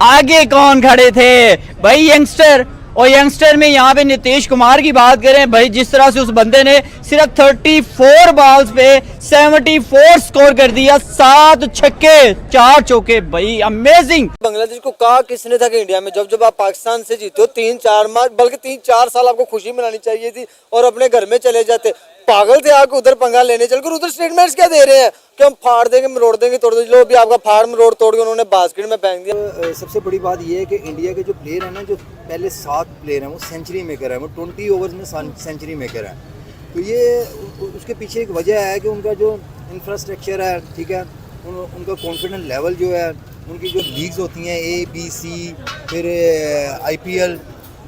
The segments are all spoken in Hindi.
आगे कौन खड़े थे भाई? यंगस्टर। और यंगस्टर में यहाँ पे नीतीश कुमार की बात करें भाई, जिस तरह से उस बंदे ने सिर्फ 34 बॉल्स पे 74 स्कोर कर दिया, 7 छक्के 4 चौके, भाई अमेजिंग। बांग्लादेश को कहा किसने था कि इंडिया में जब जब आप पाकिस्तान से जीते हो 3-4 माह बल्कि 3-4 साल आपको खुशी मनानी चाहिए थी और अपने घर में चले जाते। पागल थे आप उधर पंगा लेने चलकर। उधर स्टेटमेंट्स क्या दे रहे हैं कि हम फाड़ देंगे मरोड़ देंगे तोड़ देंगे। लो भी आपका फाड़ मरोड़ तोड़ के उन्होंने बास्केट में फेंक दिया। सबसे बड़ी बात यह है कि इंडिया के जो प्लेयर हैं ना, जो पहले 7 प्लेयर हैं वो सेंचुरी मेकर है, वो 20 ओवर्स में सेंचुरी मेकर है। तो ये उसके पीछे एक वजह है कि उनका जो इंफ्रास्ट्रक्चर है, ठीक है, उनका कॉन्फिडेंस लेवल जो है, उनकी जो लीग्स होती हैं ABC फिर IPL,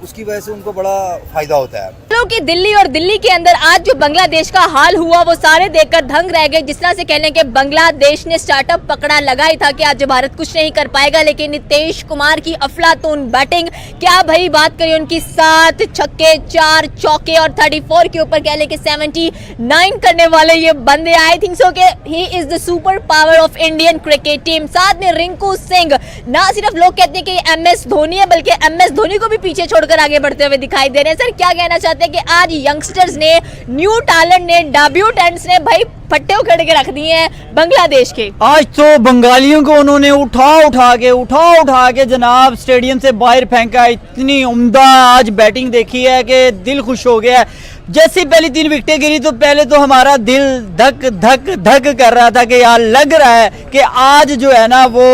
उसकी वजह से उनको बड़ा फायदा होता है। कि दिल्ली और दिल्ली के अंदर आज जो बांग्लादेश का हाल हुआ वो सारे देखकर दंग रह गए। जिस तरह से कह लें कि बांग्लादेश ने स्टार्टअप पकड़ा, लगा ही था कि आज भारत कुछ नहीं कर पाएगा, लेकिन नीतीश कुमार की अफलातून बैटिंग, क्या भाई बात करें उनकी, 7 छक्के 4 चौके और 34 के ऊपर कह लें कि 79 करने वाले ये बंदे। आई थिंक सो कि he is the super power of Indian cricket team. साथ में रिंकू सिंह, ना सिर्फ लोग कहते हैं कि MS धोनी है, बल्कि MS धोनी को भी पीछे छोड़कर आगे बढ़ते हुए दिखाई दे रहे हैं। सर क्या कहना चाहते हैं कि आज यंगस्टर्स ने, न्यू टैलेंट ने, डेब्यूटेंट्स ने भाई फट्टे उखेड़ के रख दिए हैं बांग्लादेश के? आज तो बंगालियों को उन्होंने उठा के जनाब स्टेडियम से बाहर फेंका। इतनी उम्दा आज बैटिंग देखी है कि दिल खुश हो गया है। जैसे पहली 3 विकेटें गिरी तो पहले तो हमारा दिल धक धक धक कर रहा था कि यार लग रहा है कि आज जो है ना वो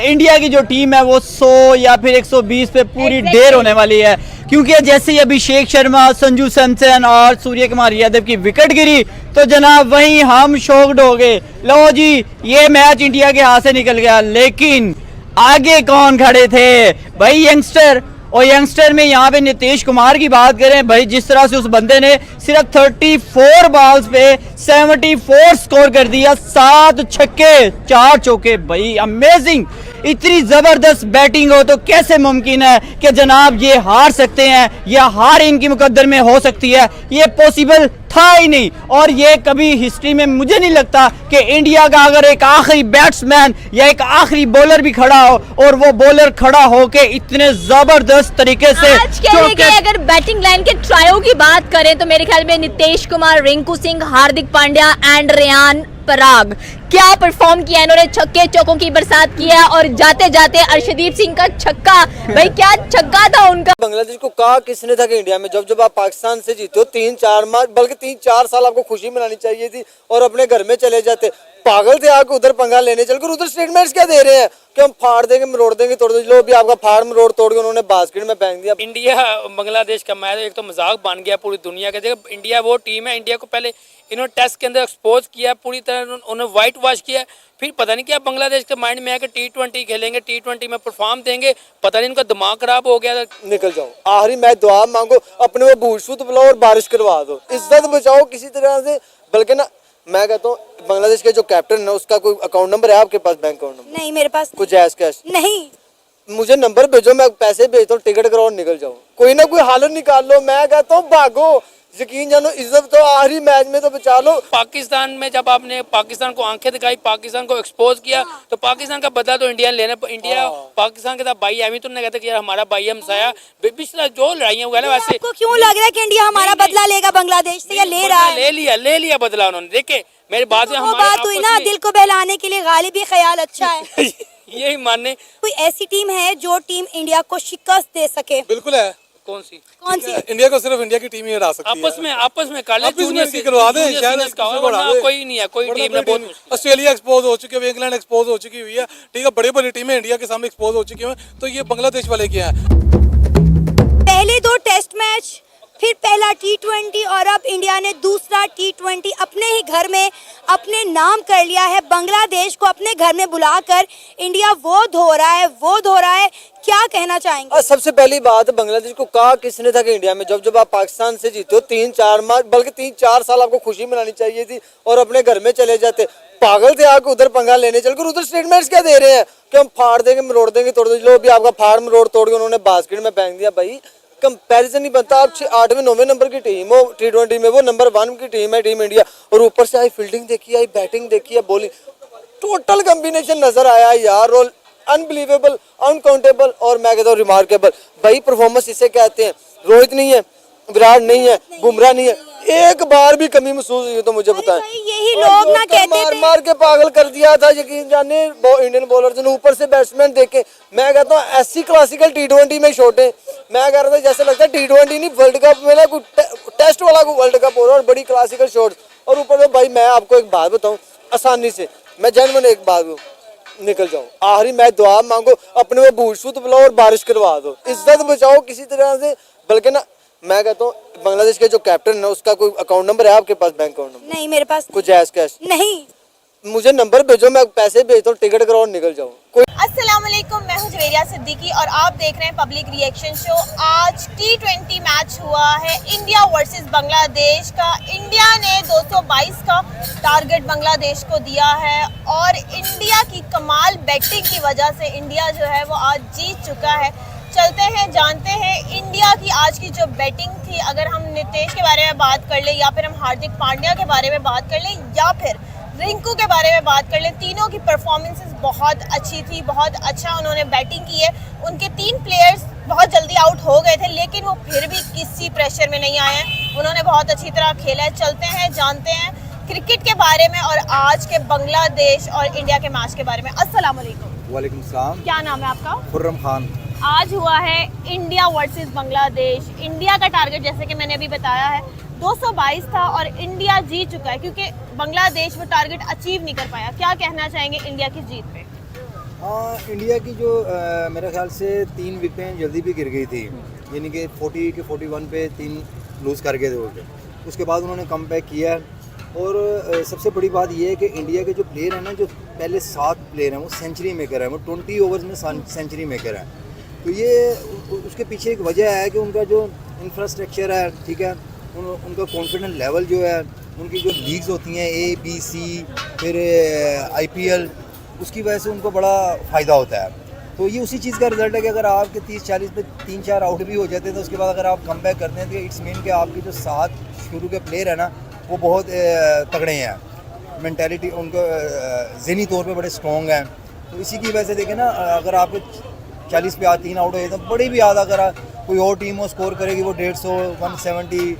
इंडिया की जो टीम है वो 100 या फिर 120 पे पूरी ढेर होने वाली है। क्योंकि जैसे ही अभिषेक शर्मा, संजू सैमसन और सूर्य कुमार यादव की विकेट गिरी तो जनाब वहीं हम शॉक्ड हो गए। लो जी ये मैच इंडिया के हाथ से निकल गया। लेकिन आगे कौन खड़े थे भाई? यंगस्टर। और यंगस्टर में यहाँ पे नीतीश कुमार की बात करें भाई, जिस तरह से उस बंदे ने सिर्फ 34 बॉल्स पे 74 स्कोर कर दिया, 7 छक्के 4 चौके, भाई अमेजिंग। इतनी जबरदस्त बैटिंग हो तो कैसे मुमकिन है कि जनाब ये हार सकते हैं या हार इनकी मुकद्दर में हो सकती है? ये पॉसिबल था ही नहीं। और ये कभी हिस्ट्री में मुझे नहीं लगता कि इंडिया का अगर एक आखिरी बैट्समैन या एक आखिरी बॉलर भी खड़ा हो और वो बॉलर खड़ा हो के इतने जबरदस्त तरीके से आज के अगर बैटिंग लाइन के ट्रायो की बात करें तो मेरे ख्याल में नीतीश कुमार, रिंकू सिंह, हार्दिक पांड्या एंड रेयान पराग, क्या परफॉर्म किया इन्होंने। छक्के चौकों की बरसात किया और जाते जाते अर्शदीप सिंह का छक्का, भाई क्या छक्का था उनका। बांग्लादेश को कहा किसने था कि इंडिया में जब जब आप पाकिस्तान से जीते हो 3-4 माह बल्कि 3-4 साल आपको खुशी मनानी चाहिए थी और अपने घर में चले जाते। पागल थे आप उधर पंगा लेने चलकर। उधर स्टेटमेंट्स क्या दे रहे हैं कि हम फाड़ देंगे मरोड़ देंगे तोड़ देंगे। लो भी आपका फाड़ मरोड़ तोड़ के उन्होंने बास्केट में फेंक दिया। इंडिया बांग्लादेश का मैच एक तो मजाक बन गया पूरी दुनिया के। देखो इंडिया वो टीम है, इंडिया को पहले इन्होंने टेस्ट के अंदर एक्सपोज किया, पूरी तरह उन्होंने वाइट वॉश किया। फिर पता नहीं क्या बांग्लादेश के माइंड में है कि T20 खेलेंगे, T20 में परफॉर्म देंगे, पता नहीं इनका दिमाग खराब हो गया। निकल जाओ, आखिरी मैच दुआ मांगो, अपने वो बूट शूट बुलाओ और बारिश करवा दो, इज्जत बचाओ किसी तरह से। बल्कि ना मैं कहता हूँ बांग्लादेश के जो कैप्टन है उसका कोई अकाउंट नंबर है आपके पास? बैंक अकाउंट नंबर नहीं मेरे पास। कुछ जैस कैश नहीं, मुझे नंबर भेजो, मैं पैसे भेजता हूँ, टिकट कराओ, निकल जाओ। कोई ना कोई हालत निकाल लो। मैं कहता हूँ भागो, यकीन जानो, इज्जत तो आखिरी मैच में तो बचा लो। पाकिस्तान में जब आपने पाकिस्तान को आंखें दिखाई, पाकिस्तान को एक्सपोज किया, तो पाकिस्तान का बदला तो इंडिया लेने। इंडिया पाकिस्तान के साथ भाई एम ही तो नहीं कहते कि यार हमारा भाई हम साया पिछला जो लड़ाइयाँ हुआ ना। वैसे आपको क्यों लग रहा है कि इंडिया हमारा बदला लेगा बांग्लादेश से या ले रहा है? ले लिया बदला उन्होंने। देखे मेरी बात वो बात हुई ना, दिल को बहलाने के लिए गालिब ही ख्याल अच्छा है। यही मानने। कोई ऐसी टीम है जो टीम इंडिया को शिकस्त दे सके? बिल्कुल है। कौन सी इंडिया को सिर्फ इंडिया की टीम ही हरा सकती है। आपस में कर ले, करवा दें, कोई नहीं है, कोई टीम है। बहुत ऑस्ट्रेलिया एक्सपोज हो चुकी है, इंग्लैंड एक्सपोज हो चुकी हुई है, ठीक है, बड़ी बड़ी टीमें इंडिया के सामने एक्सपोज हो चुकी है। तो ये बांग्लादेश वाले क्या है? पहले 2 टेस्ट मैच, फिर पहला T20 और अब इंडिया ने दूसरा T20 अपने ही घर में अपने नाम कर लिया है। बांग्लादेश को अपने घर में बुलाकर इंडिया वो धो रहा है। क्या कहना चाहेंगे? सबसे पहली बात, बांग्लादेश को कहा किसने था कि इंडिया में जब जब आप पाकिस्तान से जीते हो 3-4 माह बल्कि 3-4 साल आपको खुशी मनानी चाहिए थी और अपने घर में चले जाते। पागल थे आप उधर पंगा लेने चलकर। उधर स्टेटमेंट्स क्या दे रहे हैं कि हम फाड़ देंगे मरोड़ देंगे तोड़ देंगे। लो भी आपका फाड़ मरोड़ तोड़ के उन्होंने बास्केट में फेंक दिया। भाई कंपैरिजन नहीं बनता। आप 8वें-9वें नंबर की टीम हो T20 में, वो नंबर 1 की टीम है टीम इंडिया, और ऊपर से आई फील्डिंग देखी, आई बैटिंग देखी है, बॉलिंग, टोटल कॉम्बिनेशन नजर आया यार। और अनबिलीवेबल, अनकाउंटेबल और मैं कहता हूँ रिमार्केबल। भाई परफॉर्मेंस इसे कहते हैं। रोहित नहीं है, विराट नहीं है, बुमराह नहीं है, एक बार भी कमी महसूस हुई तो मुझे बताएं। यही लोग ना कहते मार थे। मार के पागल कर दिया था यकीन जाने इंडियन बॉलर्स ने, ऊपर से बैट्समैन देखे। मैं कहता हूँ ऐसी क्लासिकल T20 में शॉट है, मैं कह रहा था जैसे लगता है T20 नहीं वर्ल्ड कप में ना कोई टेस्ट वाला कोई वर्ल्ड कप हो रहा है, और बड़ी क्लासिकल शॉट। और ऊपर से भाई मैं आपको एक बात बताऊँ आसानी से, मैं जेन्युइन एक बात निकल जाऊं, आखिरी मैच दुआ मांगो, अपने वो बूट शूट बुलाओ और बारिश करवा दो, इज्जत बचाओ किसी तरह से। बल्कि ना मैं कहता हूँ बांग्लादेश के जो कैप्टन है उसका कोई अकाउंट नंबर है आपके पास, बैंक अकाउंट नंबर? नहीं मेरे पास कुछ जैस कैश नहीं। मुझे नंबर भेजो, मैं पैसे भेजता हूँ, टिकट कराओ और निकल जाओ। कोई अस्सलाम वालेकुम, मैं हूं जवेरिया सिद्दीकी और आप देख रहे हैं पब्लिक रिएक्शन शो। आज T20 मैच हुआ है इंडिया वर्सेस बांग्लादेश का। इंडिया ने 222 का टारगेट बांग्लादेश को दिया है और इंडिया की कमाल बैटिंग की वजह से इंडिया जो है वो आज जीत चुका है। चलते हैं जानते हैं इंडिया की आज की जो बैटिंग थी। अगर हम नीतीश के बारे में बात कर ले या फिर हम हार्दिक पांड्या के बारे में बात कर ले या फिर रिंकू के बारे में बात कर ले, तीनों की परफॉर्मेंसेस बहुत अच्छी थी, बहुत अच्छा उन्होंने बैटिंग की है। उनके 3 प्लेयर्स बहुत जल्दी आउट हो गए थे लेकिन वो फिर भी किसी प्रेशर में नहीं आए हैं, उन्होंने बहुत अच्छी तरह खेला है। चलते हैं जानते हैं क्रिकेट के बारे में और आज के बांग्लादेश और इंडिया के मैच के बारे में। अस्सलाम वालेकुम। वालेकुम सलाम। क्या नाम है आपका? खुर्रम खान। आज हुआ है इंडिया वर्सेस बांग्लादेश। इंडिया का टारगेट जैसे कि मैंने अभी बताया है 222 था और इंडिया जीत चुका है क्योंकि बांग्लादेश वो टारगेट अचीव नहीं कर पाया। क्या कहना चाहेंगे इंडिया की जीत पे? इंडिया की जो मेरे ख्याल से 3 विकेटें जल्दी भी गिर गई थी, यानी कि 40 के 41 पे 3 लूज़ कर गए थे वो। उसके बाद उन्होंने कम बैक किया है और सबसे बड़ी बात ये है कि इंडिया के जो प्लेयर हैं ना, जो पहले 7 प्लेयर हैं वो सेंचुरी मेकर हैं, वो 20 ओवर्स में सेंचुरी मेकर हैं। तो ये उसके पीछे एक वजह है कि उनका जो इंफ्रास्ट्रक्चर है, ठीक है, उनका कॉन्फिडेंस लेवल जो है, उनकी जो लीग्स होती हैं A, B, C, फिर IPL, उसकी वजह से उनको बड़ा फ़ायदा होता है। तो ये उसी चीज़ का रिजल्ट है कि अगर आपके 30-40 पे 3-4 आउट भी हो जाते हैं तो उसके बाद अगर आप कम बैक करते हैं तो इट्स मीन कि आपके जो 7 शुरू के प्लेयर हैं ना वो बहुत तगड़े हैं, मेंटालिटी उनको ज़हनी तौर पे बड़े स्ट्रॉन्ग हैं। तो इसी की वजह से देखें ना, अगर आपके 40 पे 3 आउट हो जाए तो बड़ी भी याद, अगर कोई और टीम वो स्कोर करेगी वो 150, 170,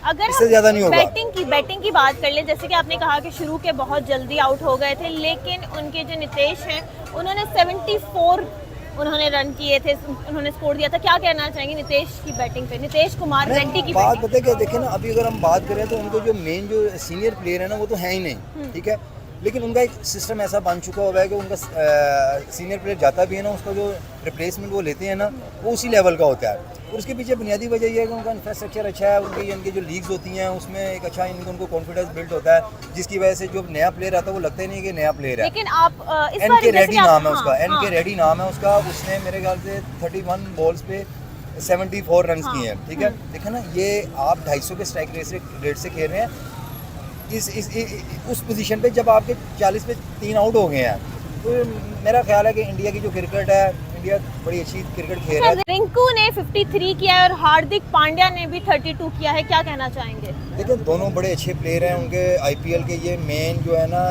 अगर इससे ज़्यादा नहीं होगा। बैटिंग की बात कर ले, जैसे कि आपने कहा कि शुरू के बहुत जल्दी आउट हो गए थे लेकिन उनके जो नीतीश हैं उन्होंने 74 उन्होंने रन किए थे, उन्होंने स्कोर दिया था। क्या कहना चाहेंगे नीतीश की बैटिंग पे, नीतीश कुमार रेड्डी की बात बैटिंग? पता है क्या, देखें ना, अभी अगर हम बात करें तो उनको जो मेन जो सीनियर प्लेयर है ना वो तो है ही नहीं, ठीक है, लेकिन उनका एक सिस्टम ऐसा बन चुका हुआ है कि उनका सीनियर प्लेयर जाता भी है ना, उसका जो रिप्लेसमेंट वो लेते हैं ना वो उसी लेवल का होता है। और उसके पीछे बुनियादी वजह ये है कि उनका इंफ्रास्ट्रक्चर अच्छा है, उनकी जो लीग्स होती हैं उसमें एक अच्छा उनको कॉन्फिडेंस बिल्ड होता है, जिसकी वजह से जो नया प्लेयर आता है वो लगता ही नहीं कि नया प्लेयर है। लेकिन आप NK रेड्डी नाम है उसका, NK रेड्डी नाम है उसका। उसने मेरे ख्याल से 31 बॉल्स पे 74 रन किए हैं, ठीक है। देखा ना, ये आप 250 के स्ट्राइक रेट से खेल रहे हैं उस पोजीशन पे जब आपके 40 पे 3 आउट हो गए हैं। तो मेरा ख्याल है कि इंडिया की जो क्रिकेट है, इंडिया बड़ी अच्छी क्रिकेट खेल रहा है। रिंकू ने 53 किया है और हार्दिक पांड्या ने भी 32 किया है, क्या कहना चाहेंगे? देखिए दोनों बड़े अच्छे प्लेयर हैं, उनके IPL के ये मेन जो है ना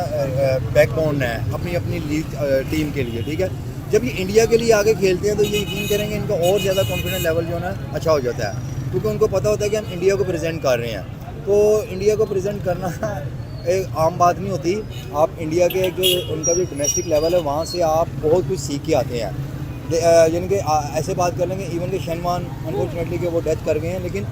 बैकबोन है अपनी अपनी लीग टीम के लिए, ठीक है। जब ये इंडिया के लिए आगे खेलते हैं तो ये यकीन करेंगे इनका और ज़्यादा कॉन्फिडेंस लेवल जो है ना अच्छा हो जाता है, क्योंकि उनको पता होता है कि हम इंडिया को प्रेजेंट कर रहे हैं। तो इंडिया को प्रेजेंट करना एक आम बात नहीं होती। आप इंडिया के जो उनका जो डोमेस्टिक लेवल है वहाँ से आप बहुत कुछ सीख के आते हैं। यानी कि ऐसे बात कर लेंगे इवन के शनवान अनफॉर्चुनेटली कि वो डेथ कर गए हैं, लेकिन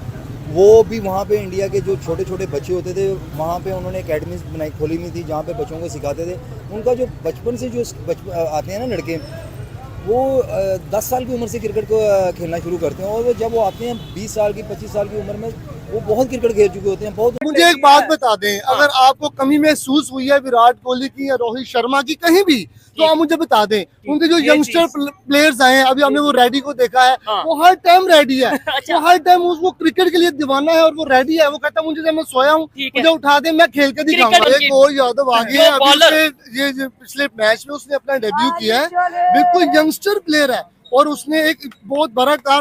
वो भी वहाँ पे इंडिया के जो छोटे छोटे बच्चे होते थे वहाँ पे उन्होंने एकेडमीज खोली हुई थी जहाँ पे बच्चों को सिखाते थे। उनका जो बचपन से जो आते हैं ना लड़के, वो 10 साल की उम्र से क्रिकेट को खेलना शुरू करते हैं और वो जब वो आते हैं 20 साल की 25 साल की उम्र में वो बहुत क्रिकेट खेल चुके होते हैं। बहुत मुझे एक बात बता दें, अगर आपको कमी महसूस हुई है विराट कोहली की या रोहित शर्मा की कहीं भी, तो आप मुझे बता दें। उनके जो यंगस्टर प्लेयर्स आए हैं, अभी हमने वो रेडी को देखा है, वो हर टाइम रेडी है। वो हर टाइम वो क्रिकेट के लिए दीवाना है और वो रेडी है। वो कहता है मुझे जब मैं सोया हूँ मुझे उठा दे, मैं खेल के दिखाऊंगा। एक और यादव आ गया है, ये पिछले मैच में उसने अपना डेब्यू किया है, बिल्कुल यंगस्टर प्लेयर है और उसने एक बहुत बड़ा कार